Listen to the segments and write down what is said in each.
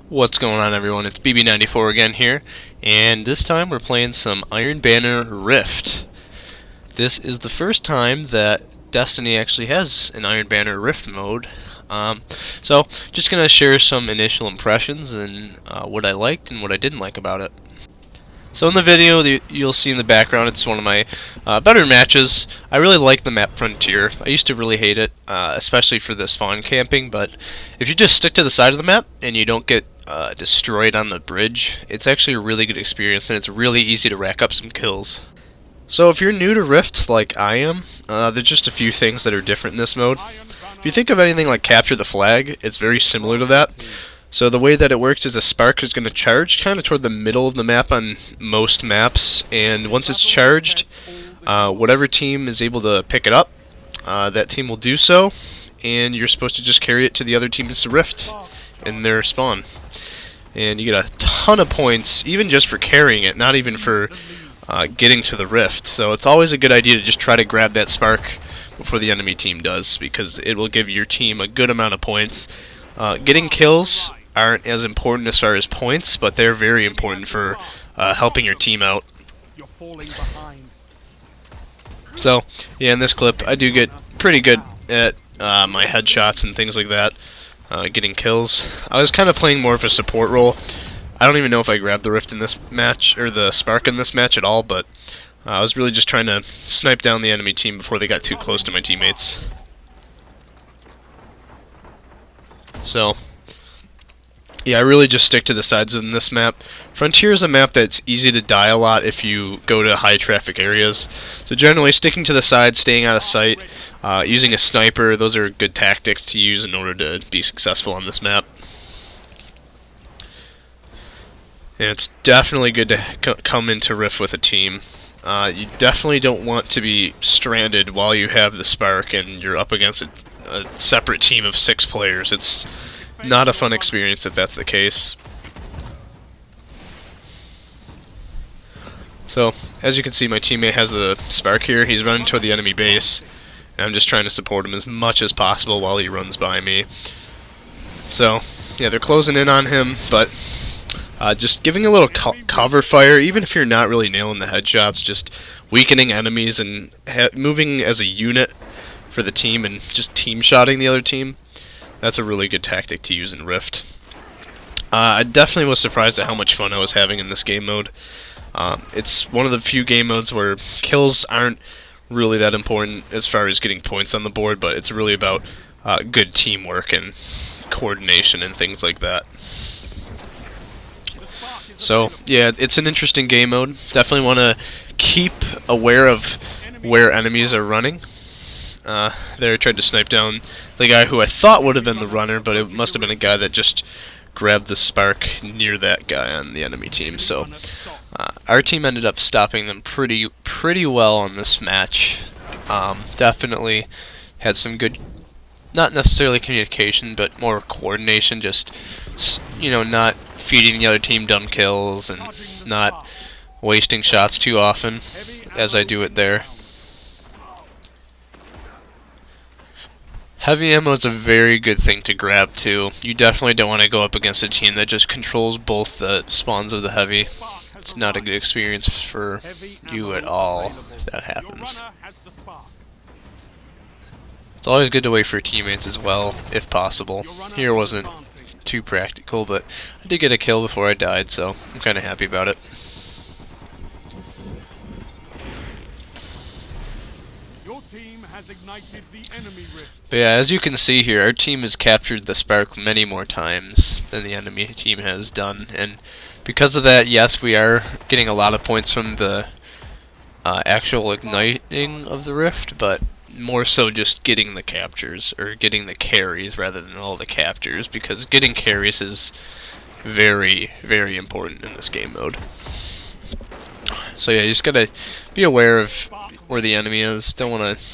What's going on, everyone? It's BB94 again here, and this time we're playing some Iron Banner Rift. This is the first time that Destiny actually has an Iron Banner Rift mode. So just gonna share some initial impressions and what I liked and what I didn't like about it. So in the video, you'll see in the background, it's one of my better matches. I really like the map Frontier. I used to really hate it, especially for the spawn camping, but if you just stick to the side of the map and you don't get destroyed on the bridge, it's actually a really good experience, and it's really easy to rack up some kills. So if you're new to Rift like I am, there's just a few things that are different in this mode. If you think of anything like Capture the Flag, it's very similar to that. So the way that it works is a spark is going to charge kind of toward the middle of the map on most maps, and once it's charged, whatever team is able to pick it up, that team will do so, and you're supposed to just carry it to the other team's rift in their spawn. And you get a ton of points, even just for carrying it, not even for getting to the rift. So it's always a good idea to just try to grab that spark before the enemy team does, because it will give your team a good amount of points. Getting kills aren't as important as far as points, but they're very important for helping your team out. So, yeah, in this clip, I do get pretty good at my headshots and things like that, getting kills. I was kind of playing more of a support role. I don't even know if I grabbed the rift in this match, or the spark in this match at all, but I was really just trying to snipe down the enemy team before they got too close to my teammates. So, yeah, I really just stick to the sides in this map. Frontier is a map that's easy to die a lot if you go to high traffic areas. So generally, sticking to the sides, staying out of sight, using a sniper, those are good tactics to use in order to be successful on this map. And it's definitely good to come into Rift with a team. You definitely don't want to be stranded while you have the spark and you're up against a separate team of 6 players. It's not a fun experience if that's the case. So, as you can see, my teammate has the spark here. He's running toward the enemy base, and I'm just trying to support him as much as possible while he runs by me. So, yeah, they're closing in on him, but just giving a little cover fire, even if you're not really nailing the headshots, just weakening enemies and moving as a unit for the team and just team-shotting the other team. That's a really good tactic to use in Rift. I definitely was surprised at how much fun I was having in this game mode. It's one of the few game modes where kills aren't really that important as far as getting points on the board, but it's really about good teamwork and coordination and things like that. So, yeah, it's an interesting game mode. Definitely want to keep aware of where enemies are running. There I tried to snipe down the guy who I thought would have been the runner, but it must have been a guy that just grabbed the spark near that guy on the enemy team. So our team ended up stopping them pretty well on this match. Definitely had some good, not necessarily communication, but more coordination. Just, you know, not feeding the other team dumb kills and not wasting shots too often, as I do it there. Heavy ammo is a very good thing to grab too. You definitely don't want to go up against a team that just controls both the spawns of the heavy. It's not a good experience for you at all if that happens. It's always good to wait for your teammates as well, if possible. Here wasn't too practical, but I did get a kill before I died, so I'm kind of happy about it. But yeah, as you can see here, our team has captured the spark many more times than the enemy team has done, and because of that, yes, we are getting a lot of points from the actual igniting of the rift, but more so just getting the captures, or getting the carries rather than all the captures, because getting carries is very, very important in this game mode. So yeah, you just gotta be aware of where the enemy is. Don't want to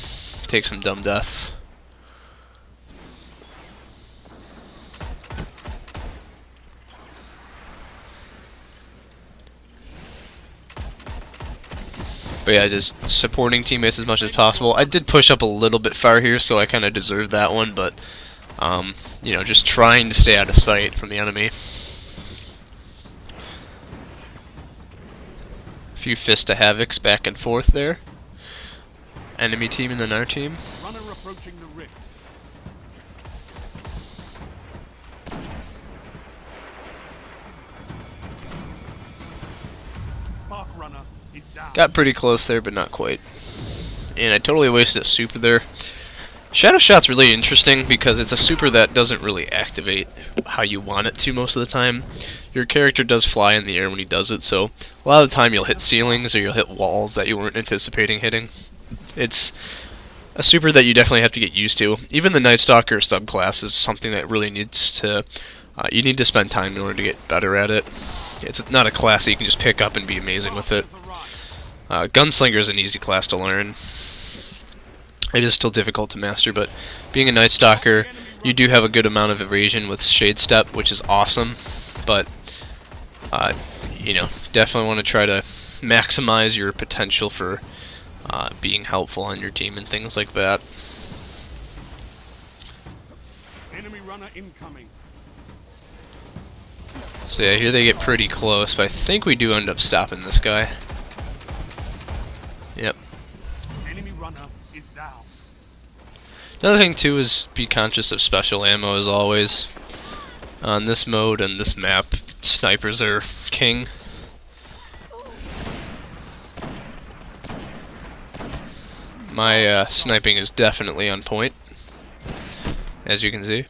take some dumb deaths. But yeah, just supporting teammates as much as possible. I did push up a little bit far here, so I kind of deserved that one, but you know, just trying to stay out of sight from the enemy. few Fist of Havocs back and forth there. Enemy team and then our team. Runner approaching the rift. Spark runner is down. Got pretty close there, but not quite. And I totally wasted a super there. Shadow Shot's really interesting because it's a super that doesn't really activate how you want it to most of the time. Your character does fly in the air when he does it, so a lot of the time you'll hit ceilings or you'll hit walls that you weren't anticipating hitting. It's a super that you definitely have to get used to. Even the Night Stalker subclass is something that really needs to, you need to spend time in order to get better at it. It's not a class that you can just pick up and be amazing with it. Gunslinger is an easy class to learn. It is still difficult to master, but being a Night Stalker, you do have a good amount of evasion with Shade Step, which is awesome. But, you know, definitely want to try to maximize your potential for being helpful on your team and things like that. Enemy runner incoming. So yeah, here they get pretty close, but I think we do end up stopping this guy. Yep. Enemy runner is down. Another thing too is be conscious of special ammo as always. On this mode and this map, snipers are king. My sniping is definitely on point, as you can see.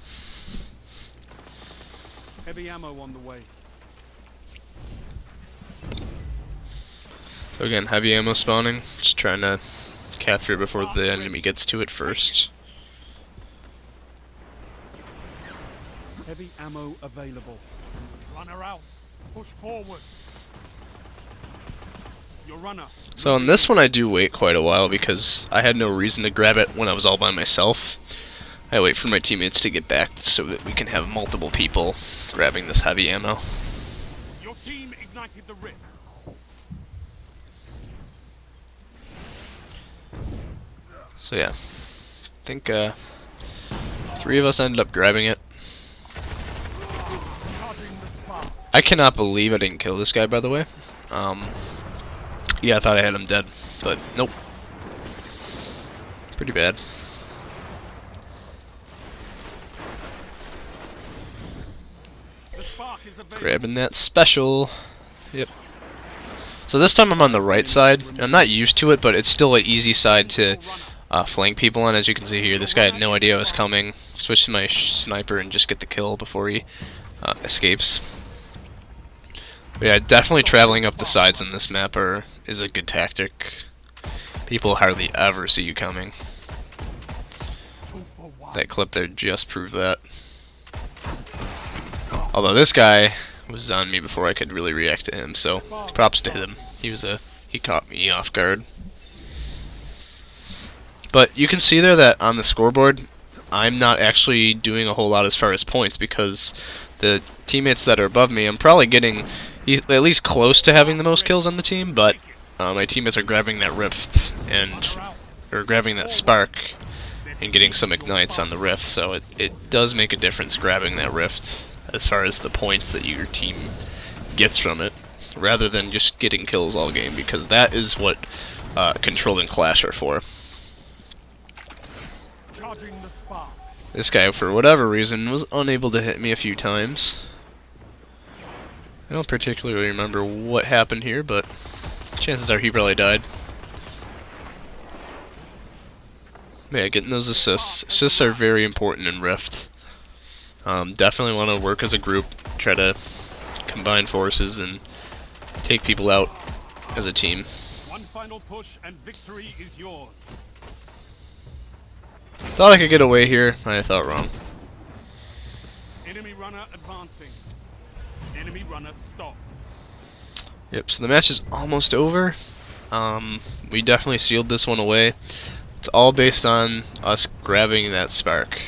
Heavy ammo on the way. So again, heavy ammo spawning, just trying to capture it before the enemy gets to it first. Heavy ammo available. Runner out. Push forward. Your runner. So on this one I do wait quite a while because I had no reason to grab it when I was all by myself. I wait for my teammates to get back so that we can have multiple people grabbing this heavy ammo. Your team ignited the rift. So yeah, I think 3 of us ended up grabbing it. I cannot believe I didn't kill this guy, by the way. Yeah, I thought I had him dead, but nope. Pretty bad. Grabbing that special. Yep. So this time I'm on the right side. I'm not used to it, but it's still an easy side to flank people on. As you can see here, this guy had no idea I was coming. Switch to my sniper and just get the kill before he escapes. But yeah, definitely traveling up the sides on this map is a good tactic. People hardly ever see you coming. That clip there just proved that. Although this guy was on me before I could really react to him, so props to him. He caught me off guard. But you can see there that on the scoreboard, I'm not actually doing a whole lot as far as points because the teammates that are above me, I'm probably getting at least close to having the most kills on the team, but my teammates are grabbing that rift or grabbing that spark and getting some ignites on the rift, so it does make a difference grabbing that rift as far as the points that your team gets from it, rather than just getting kills all game, because that is what Control and Clash are for. This guy, for whatever reason, was unable to hit me a few times. I don't particularly remember what happened here, but chances are he probably died. Yeah, getting those assists. Assists are very important in Rift. Definitely want to work as a group, try to combine forces and take people out as a team. One final push and victory is yours. Thought I could get away here, I thought wrong. Enemy runner advancing. Enemy runner stopped. Yep, so the match is almost over. We definitely sealed this one away. It's all based on us grabbing that spark.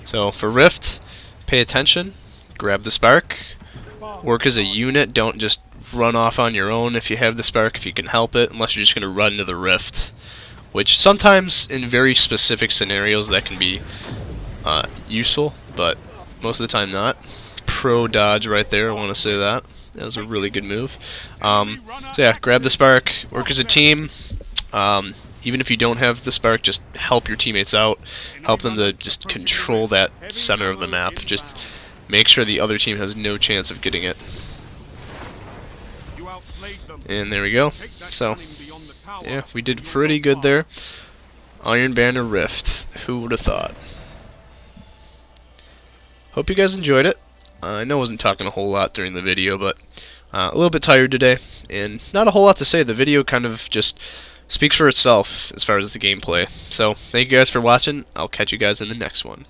So for Rift, pay attention, grab the spark, work as a unit, don't just run off on your own if you have the spark, if you can help it, unless you're just going to run to the Rift. Which sometimes, in very specific scenarios, that can be useful, but most of the time not. Pro dodge right there, I want to say that. That was a really good move. So yeah, grab the spark, work as a team. Even if you don't have the spark, just help your teammates out. Help them to just control that center of the map. Just make sure the other team has no chance of getting it. And there we go. So, yeah, we did pretty good there. Iron Banner Rift. Who would have thought? Hope you guys enjoyed it. I know I wasn't talking a whole lot during the video, but a little bit tired today, and not a whole lot to say. The video kind of just speaks for itself as far as the gameplay. So, thank you guys for watching. I'll catch you guys in the next one.